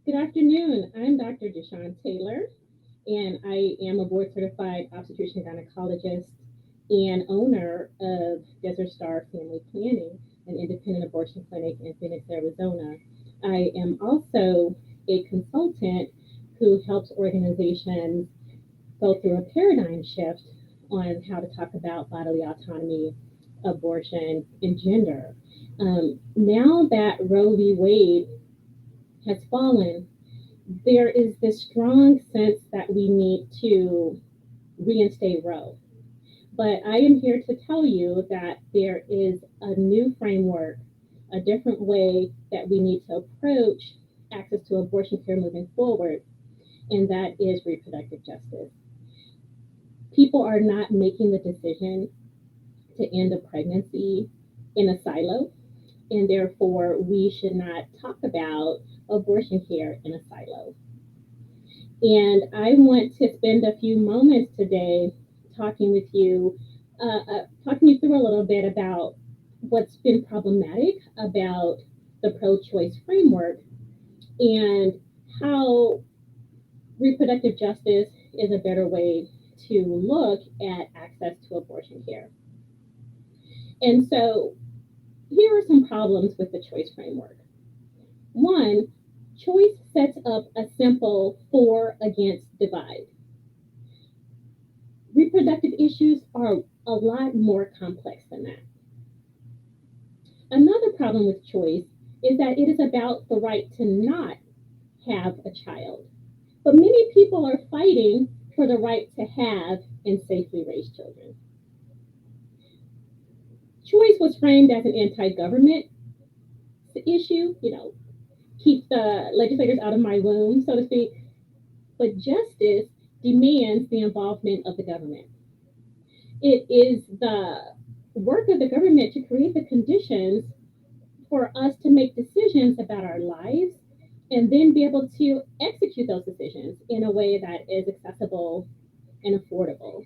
Good afternoon. I'm Dr. DeShawn Taylor, and I am a board certified obstetrician gynecologist and owner of Desert Star Family Planning, an independent abortion clinic in Phoenix, Arizona. I am also a consultant who helps organizations go through a paradigm shift on how to talk about bodily autonomy, abortion, and gender. Now that Roe v. Wade has fallen, there is this strong sense that we need to reinstate Roe. But I am here to tell you that there is a new framework, a different way that we need to approach access to abortion care moving forward, and that is reproductive justice. People are not making the decision to end a pregnancy in a silo, and therefore we should not talk about abortion care in a silo. And I want to spend a few moments today talking with you, talking you through a little bit about what's been problematic about the pro choice framework and how reproductive justice is a better way to look at access to abortion care. And so here are some problems with the choice framework. One, choice sets up a simple for against divide. Reproductive issues are a lot more complex than that. Another problem with choice is that it is about the right to not have a child. But many people are fighting for the right to have and safely raise children. Choice was framed as an anti government issue, keep the legislators out of my womb, so to speak. But justice demands the involvement of the government. It is the work of the government to create the conditions for us to make decisions about our lives and then be able to execute those decisions in a way that is accessible and affordable.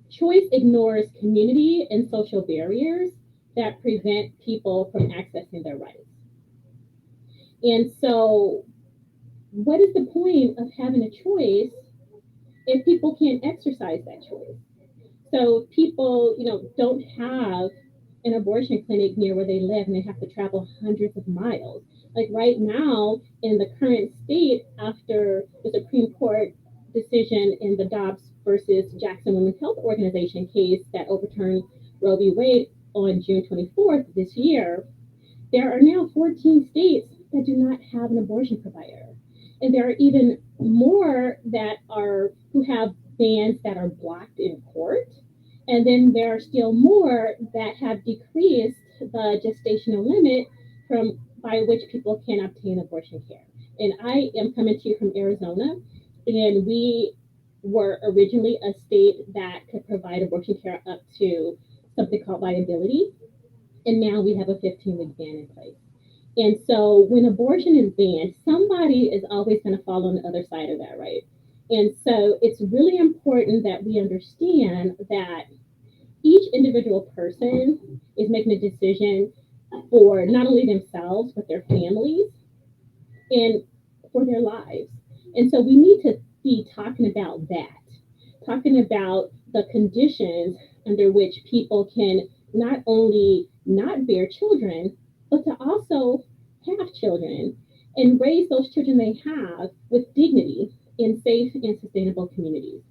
Choice ignores community and social barriers that prevent people from accessing their rights. And so, what is the point of having a choice if people can't exercise that choice? So people, don't have an abortion clinic near where they live and they have to travel hundreds of miles. Like right now, in the current state, after the Supreme Court decision in the Dobbs versus Jackson Women's Health Organization case that overturned Roe v. Wade on June 24th this year, there are now 14 states that do not have an abortion provider. And there are even more that are who have bans that are blocked in court. And then there are still more that have decreased the gestational limit from by which people can obtain abortion care. And I am coming to you from Arizona, and we were originally a state that could provide abortion care up to something called viability, and now we have a 15-week ban in place. And so when abortion is banned, somebody is always going to fall on the other side of that, right? And so it's really important that we understand that each individual person is making a decision for not only themselves, but their families and for their lives. And so we need to be talking about that, talking about the conditions under which people can not only not bear children, but to also have children and raise those children they have with dignity in safe and sustainable communities.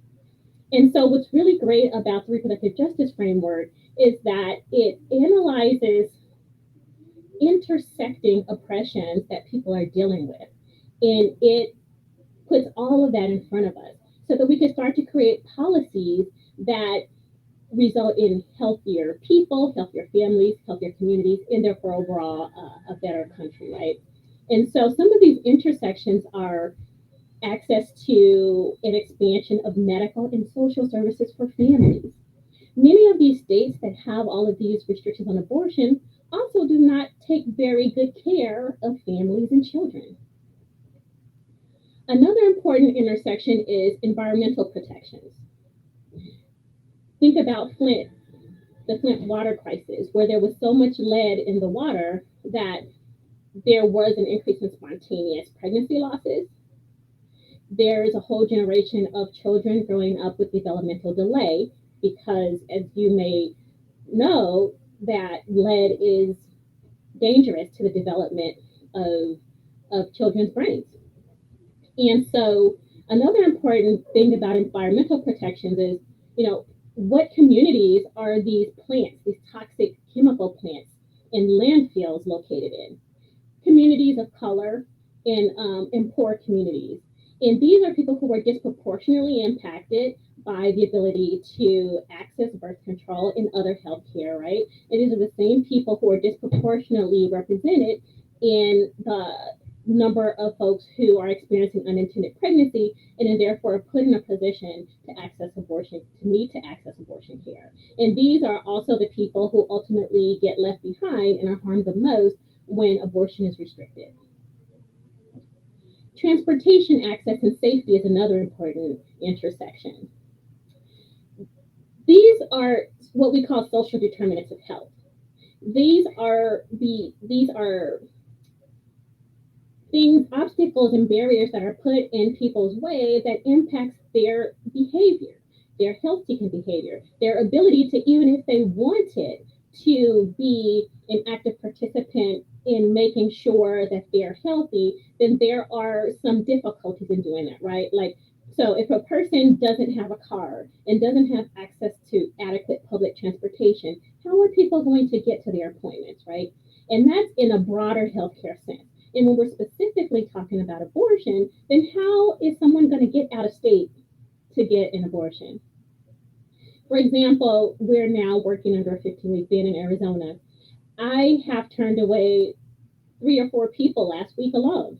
And so, what's really great about the reproductive justice framework is that it analyzes intersecting oppressions that people are dealing with. And it puts all of that in front of us so that we can start to create policies that result in healthier people, healthier families, healthier communities, and therefore overall a better country, right? And so some of these intersections are access to an expansion of medical and social services for families. Many of these states that have all of these restrictions on abortion also do not take very good care of families and children. Another important intersection is environmental protections. Think about Flint, the Flint water crisis, where there was so much lead in the water that there was an increase in spontaneous pregnancy losses. There's a whole generation of children growing up with developmental delay because, as you may know, that lead is dangerous to the development of, of children's brains. And so, another important thing about environmental protections is, you know, what communities are these plants, these toxic chemical plants in landfills located in? Communities of color in poor communities. And these are people who were disproportionately impacted by the ability to access birth control and other health care, right? And these are the same people who are disproportionately represented in the number of folks who are experiencing unintended pregnancy and are therefore put in a position to access abortion, to need to access abortion care. And these are also the people who ultimately get left behind and are harmed the most when abortion is restricted. Transportation access and safety is another important intersection. These are what we call social determinants of health. These are things, obstacles and barriers that are put in people's way that impacts their behavior, their health seeking behavior, their ability to, even if they wanted to be an active participant in making sure that they're healthy, then there are some difficulties in doing that, right? Like, so if a person doesn't have a car and doesn't have access to adequate public transportation, how are people going to get to their appointments, right? And that's in a broader healthcare sense. And when we're specifically talking about abortion, then how is someone going to get out of state to get an abortion? For example, we're now working under a 15-week ban in Arizona. I have turned away 3 or 4 people last week alone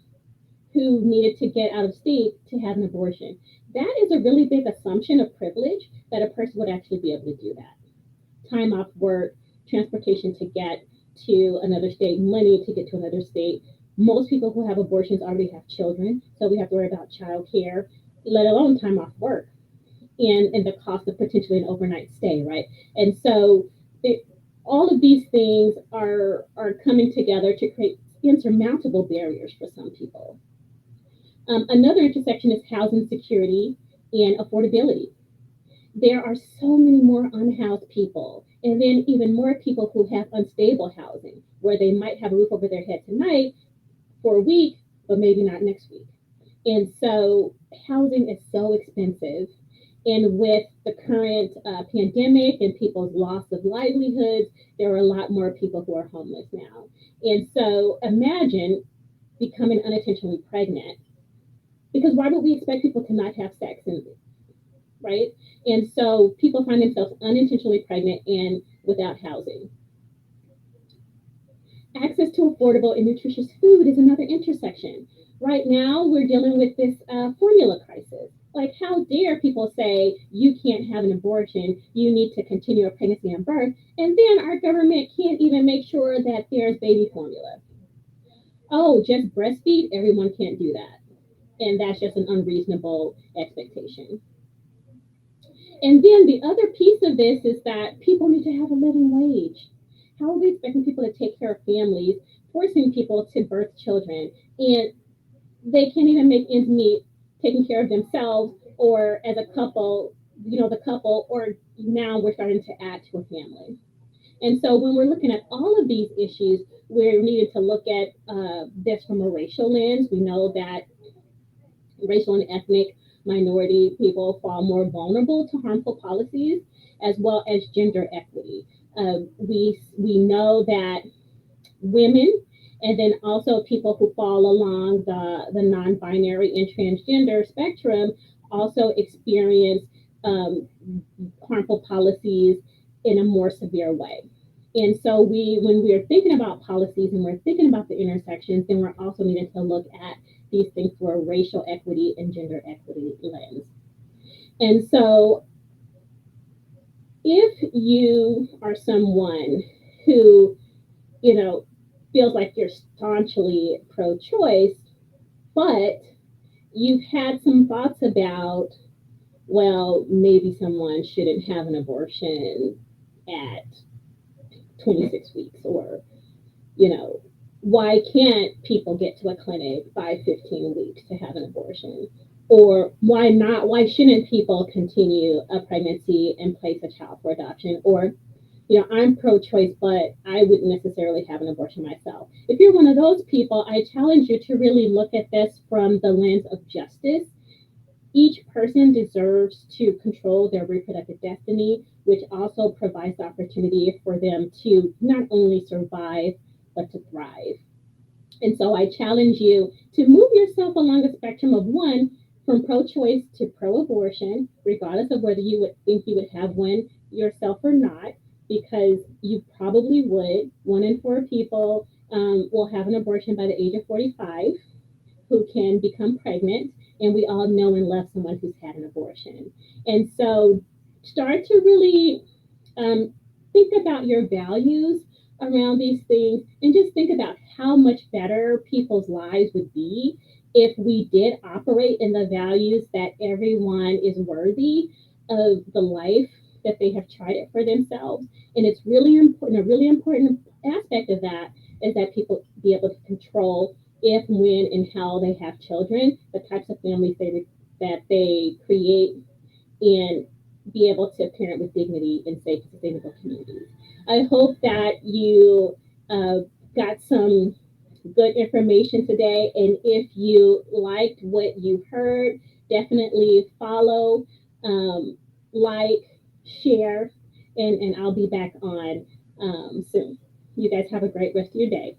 who needed to get out of state to have an abortion. That is a really big assumption of privilege that a person would actually be able to do that. Time off work, transportation to get to another state, money to get to another state. Most people who have abortions already have children, so we have to worry about child care, let alone time off work and the cost of potentially an overnight stay, right? And so all of these things are coming together to create insurmountable barriers for some people. Another intersection is housing security and affordability. There are so many more unhoused people, and then even more people who have unstable housing, where they might have a roof over their head tonight for a week, but maybe not next week. And so housing is so expensive. And with the current pandemic and people's loss of livelihoods, there are a lot more people who are homeless now. And so imagine becoming unintentionally pregnant, because why would we expect people to not have sex, and right? And so people find themselves unintentionally pregnant and without housing. Access to affordable and nutritious food is another intersection. Right now, we're dealing with this formula crisis. Like, how dare people say you can't have an abortion, you need to continue a pregnancy and birth, and then our government can't even make sure that there's baby formula. Oh, just breastfeed? Everyone can't do that. And that's just an unreasonable expectation. And then the other piece of this is that people need to have a living wage. How are we expecting people to take care of families, forcing people to birth children, and they can't even make ends meet taking care of themselves or as a couple, the couple, or now we're starting to add to a family. And so when we're looking at all of these issues, we're needing to look at this from a racial lens. We know that racial and ethnic minority people fall more vulnerable to harmful policies, as well as gender equity. We know that women, and then also people who fall along the non-binary and transgender spectrum, also experience um, harmful policies in a more severe way. And so when we're thinking about policies and we're thinking about the intersections, then we're also needing to look at these things through a racial equity and gender equity lens. And so if you are someone who, you know, feels like you're staunchly pro-choice, but you've had some thoughts about, well, maybe someone shouldn't have an abortion at 26 weeks, or, you know, why can't people get to a clinic by 15 weeks to have an abortion? Or why not? Why shouldn't people continue a pregnancy and place a child for adoption? Or, I'm pro choice, but I wouldn't necessarily have an abortion myself. If you're one of those people, I challenge you to really look at this from the lens of justice. Each person deserves to control their reproductive destiny, which also provides the opportunity for them to not only survive, but to thrive. And so I challenge you to move yourself along a spectrum of one, from pro choice to pro abortion, regardless of whether you would think you would have one yourself or not, because you probably would. One in four people will have an abortion by the age of 45 who can become pregnant. And we all know and love someone who's had an abortion. And so start to really um, think about your values around these things and just think about how much better people's lives would be if we did operate in the values that everyone is worthy of the life that they have charted for themselves. And it's really important, a really important aspect of that is that people be able to control if, when, and how they have children, the types of families that they create, and be able to parent with dignity in safe, sustainable communities. I hope that you got some good information today. And if you liked what you heard, definitely follow, um, like, share, and I'll be back on soon. You guys have a great rest of your day.